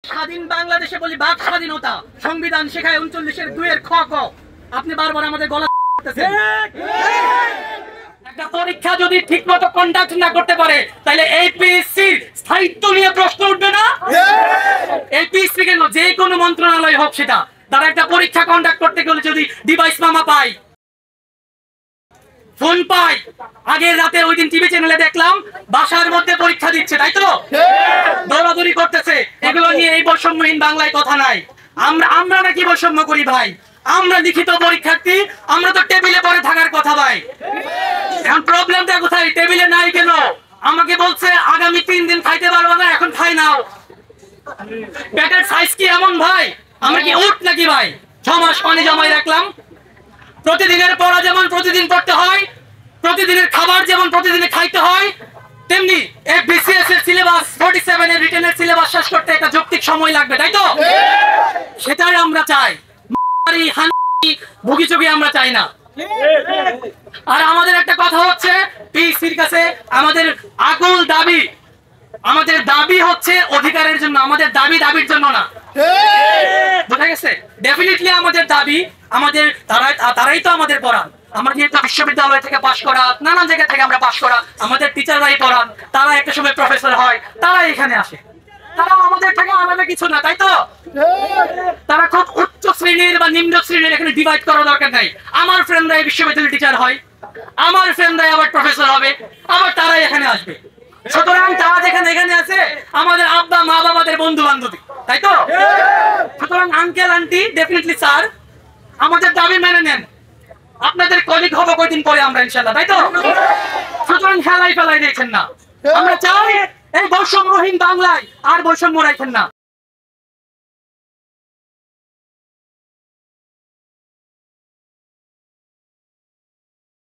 স্বাধীন বাংলাদেশে বলি বাক স্বাধীনতা, সংবিধান শেখায় 39-এর 2-এর খ ক। আপনি বারবার আমাদের গলা করতেছেন। একটা পরীক্ষা যদি ঠিকমতো কন্ডাক্ট না করতে পারে তাহলে এপিএসসির স্থায়িত্ব নিয়ে প্রশ্ন উঠবে না। এপিএসসি কেন, যে কোনো মন্ত্রণালয় হোক সেটা, তারা একটা পরীক্ষা কন্ডাক্ট করতে গেলে যদি ডিভাইস মামা পায়, ফোন পাই, আগের রাতে ওই দিন টিভি চ্যানেলে দেখলাম বাসার মধ্যে পরীক্ষা দিচ্ছে, তাই তো দৌড়াদৌড়ি করতেছে। এগুলো নিয়ে এই বৈষম্যহীন বাংলায় কথা নাই। আমরা নাকি বৈষম্য করি ভাই? আমরা লিখিত পরীক্ষার্থী, আমরা তো টেবিলে পরে থাকার কথা ভাই। এখন প্রবলেমটা কোথায়? টেবিলে নাই কেন? আমাকে বলছে আগামী 3 দিন খাইতে পারবো না, এখন খাই নাও। পেটের সাইজ কি এমন ভাই? আমরা কি উঠ নাকি ভাই? 6 মাস পানি জমাই রাখলাম। প্রতিদিনের পড়া যেমন প্রতিদিন পড়তে হয়, প্রতিদিনের খাবার যেমন প্রতিদিনে খাইতে হয়, তেমনি এই বিসিএস এর সিলেবাস 47 এর রিটেনের সিলেবাস শেষ করতে একটা যৌক্তিক সময় লাগবে, তাই তো? সেটাই আমরা চাই, ভুগিচুগি আমরা চাই না। আর আমাদের একটা কথা হচ্ছে, পিসির কাছে আমাদের আকুল দাবি, আমাদের দাবি হচ্ছে অধিকারের জন্য, আমাদের দাবি দাবির জন্য না। বোঝা গেছে? ডেফিনেটলি আমাদের দাবি, আমাদের তারাই তো আমাদের পড়ান। আমরা যেহেতু বিশ্ববিদ্যালয় থেকে পাশ করা, নানান জায়গা থেকে আমরা পাশ করা, আমাদের টিচাররাই পড়ান, তারা একটা সময় প্রফেসর হয়, তারা এখানে আসে, তারা আমাদের থেকে আলাদা কিছু না, তাই তো? তারা খুব উচ্চ শ্রেণীর বা নিম্ন শ্রেণীর, এখানে ডিভাইড করা দরকার নাই। আমার ফ্রেন্ডরাই বিশ্ববিদ্যালয়ের টিচার হয়, আমার ফ্রেন্ডরাই আবার প্রফেসর হবে, আবার তারাই এখানে আসবে। সুতরাং তারা যেখানে এখানে আছে আমাদের আব্বা মা বাবাদের বন্ধু বান্ধবী, তাই তো? সুতরাং আঙ্কেল আন্টি, ডেফিনেটলি স্যার, আমাদের দাবি মেনে নেন। আপনাদের কলিগ হবো কয়দিন পরে আমরা ইনশাল্লাহ, তাই তো? সুতরাং খেলাই ফেলাই দেখেন না। আমরা চাই এই বৈষম্যহীন বাংলায় আর বৈষম্য রাখেন না।